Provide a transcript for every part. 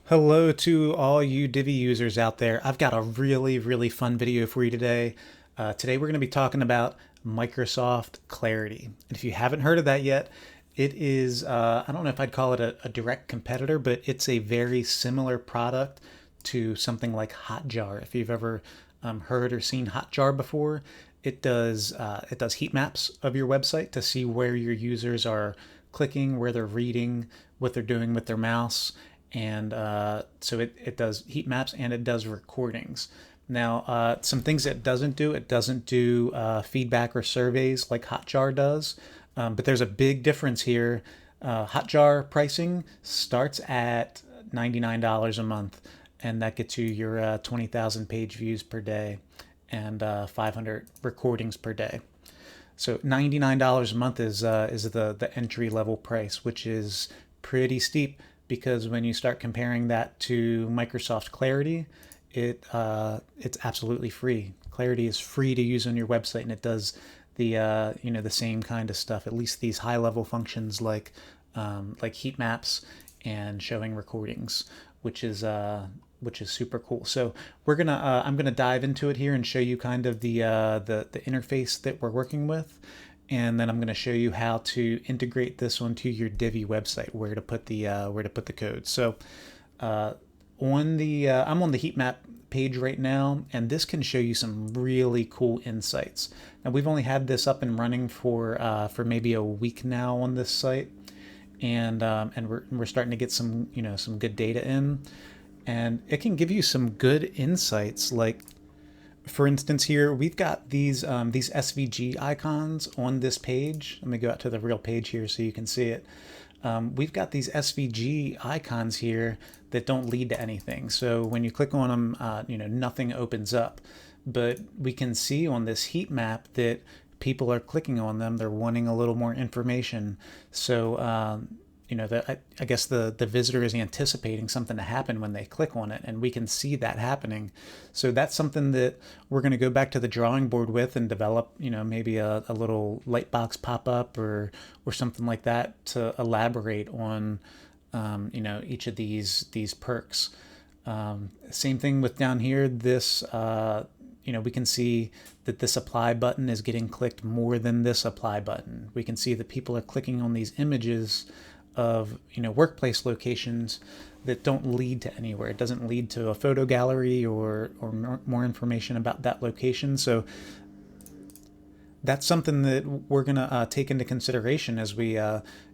Hello to all you Divi users out there. I've got a really fun video for you today. Today we're going to be talking about Microsoft Clarity. And if you haven't heard of that yet, it is, I don't know if I'd call it a direct competitor, but it's a very similar product to something like Hotjar. If you've ever heard or seen Hotjar before, it does heat maps of your website to see where your users are clicking, where they're reading, what they're doing with their mouse, and so it does heat maps and it does recordings. Now, some things it doesn't do feedback or surveys like Hotjar does, but there's a big difference here. Hotjar pricing starts at $99 a month, and that gets you your 20,000 page views per day and 500 recordings per day. So $99 a month is the entry level price, which is pretty steep because when you start comparing that to Microsoft Clarity, it's absolutely free. Clarity is free to use on your website, and it does the same kind of stuff. At least these high level functions like heat maps and showing recordings, which is super cool. So I'm gonna dive into it here and show you kind of the interface that we're working with, and then I'm gonna show you how to integrate this onto your Divi website, where to put the code. So I'm on the heat map page right now, and this can show you some really cool insights. Now we've only had this up and running for maybe a week now on this site, and we're starting to get some good data in, and it can give you some good insights. Like, for instance, here we've got these SVG icons on this page. Let me go out to the real page here so you can see it. We've got these SVG icons here that don't lead to anything. So when you click on them, nothing opens up. But we can see on this heat map that people are clicking on them. They're wanting a little more information. So I guess the visitor is anticipating something to happen when they click on it, and we can see that happening. So that's something that we're going to go back to the drawing board with and develop, maybe a little lightbox pop up or something like that to elaborate on each of these perks. Same thing with down here. This we can see that this apply button is getting clicked more than this apply button. We can see that people are clicking on these images of workplace locations that don't lead to anywhere. It doesn't lead to a photo gallery or more information about that location. So that's something that we're gonna take into consideration as we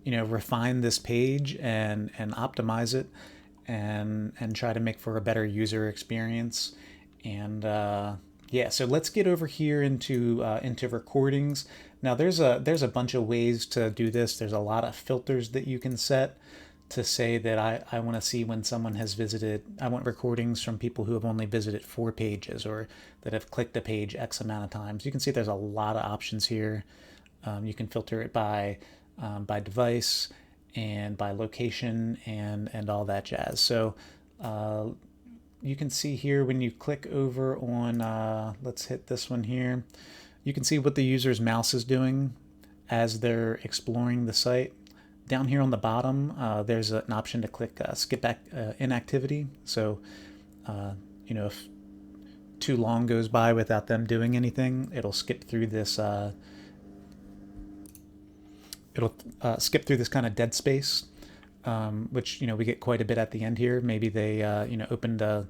refine this page and optimize it and try to make for a better user experience. And yeah, so let's get over here into recordings. Now there's a bunch of ways to do this. There's a lot of filters that you can set to say that I want to see when someone has visited. I want recordings from people who have only visited 4 pages or that have clicked a page X amount of times. You can see there's a lot of options here. You can filter it by device and by location and all that jazz. So you can see here when you click over on, let's hit this one here, you can see what the user's mouse is doing as they're exploring the site. Down here on the bottom, there's an option to click skip back inactivity. So, if too long goes by without them doing anything, it'll skip through this. Skip through this kind of dead space, which we get quite a bit at the end here. Maybe they opened a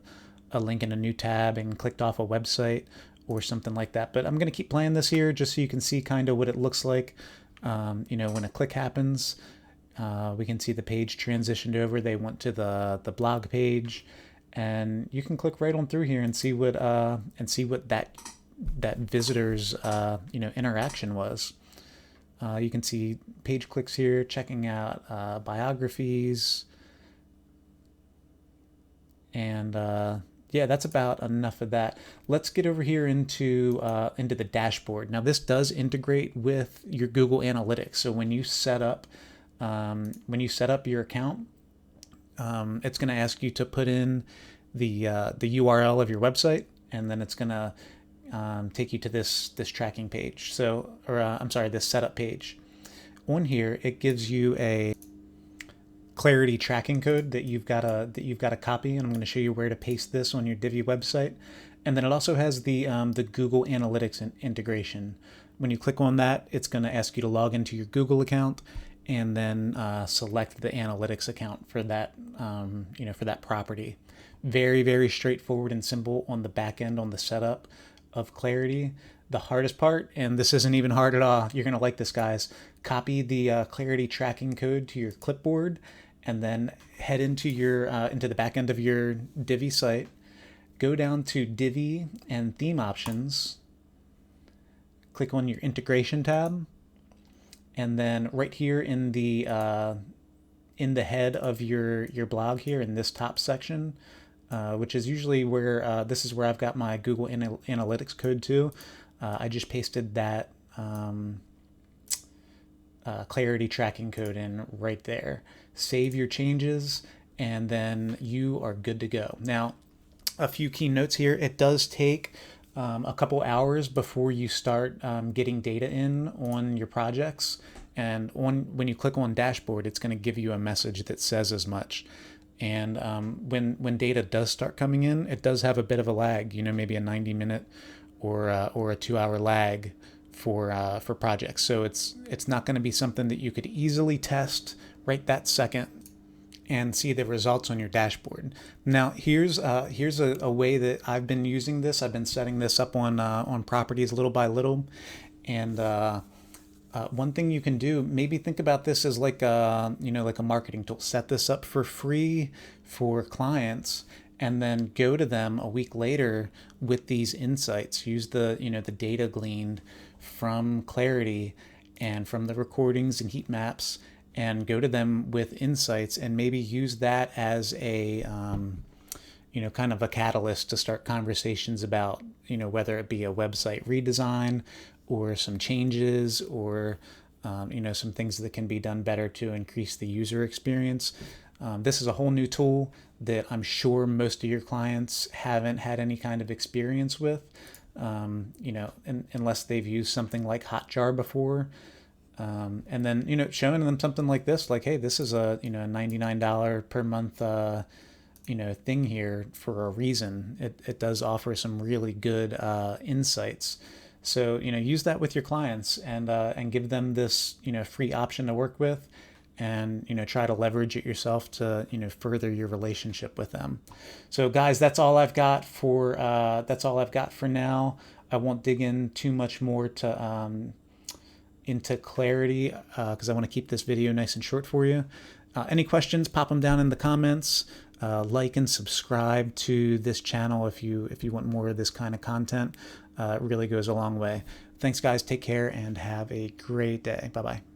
link in a new tab and clicked off a website or something like that. But I'm going to keep playing this here just so you can see kind of what it looks like. When a click happens, we can see the page transitioned over. They went to the blog page, and you can click right on through here and see what that visitor's interaction was. You can see page clicks here, checking out biographies, and yeah, that's about enough of that. Let's get over here into the dashboard. Now, this does integrate with your Google Analytics. So when you set up your account, it's going to ask you to put in the URL of your website, and then it's going to take you to this tracking page. So, or I'm sorry, this setup page. On here, it gives you a clarity tracking code that you've got to copy, and I'm going to show you where to paste this on your Divi website. And then it also has the Google Analytics integration. When you click on that, it's going to ask you to log into your Google account, and then select the analytics account for that for that property. Very, very straightforward and simple on the back end on the setup of Clarity. The hardest part, and this isn't even hard at all, you're going to like this, guys. Copy the Clarity tracking code to your clipboard, and then head into the back end of your Divi site. Go down to Divi and Theme Options. Click on your Integration tab, and then right here in the head of your blog here in this top section, which is usually where this is where I've got my Google Analytics code to. I just pasted that Clarity tracking code in right there. Save your changes, and then you are good to go. Now, a few key notes here. It does take a couple hours before you start getting data in on your projects. And when you click on dashboard, it's going to give you a message that says as much. And when data does start coming in, it does have a bit of a lag, maybe a 90-minute or a 2-hour lag for projects. So it's not going to be something that you could easily test right that second and see the results on your dashboard. Now, here's a way that I've been using this. I've been setting this up on properties little by little, and one thing you can do, maybe think about this as like a marketing tool. Set this up for free for clients, and then go to them a week later with these insights. Use the data gleaned from Clarity and from the recordings and heat maps, and go to them with insights, and maybe use that as a kind of a catalyst to start conversations about whether it be a website redesign or some changes, or some things that can be done better to increase the user experience. This is a whole new tool that I'm sure most of your clients haven't had any kind of experience with, unless they've used something like Hotjar before. And then, showing them something like this, like, hey, this is a, $99 per month, thing here for a reason. It does offer some really good insights. So, use that with your clients, and give them this, free option to work with, and, try to leverage it yourself to, further your relationship with them. So guys, that's all I've got for now. I won't dig in too much more to, into Clarity, because I want to keep this video nice and short for you. Any questions, pop them down in the comments. Like and subscribe to this channel if you want more of this kind of content. It really goes a long way. Thanks, guys. Take care and have a great day. Bye-bye.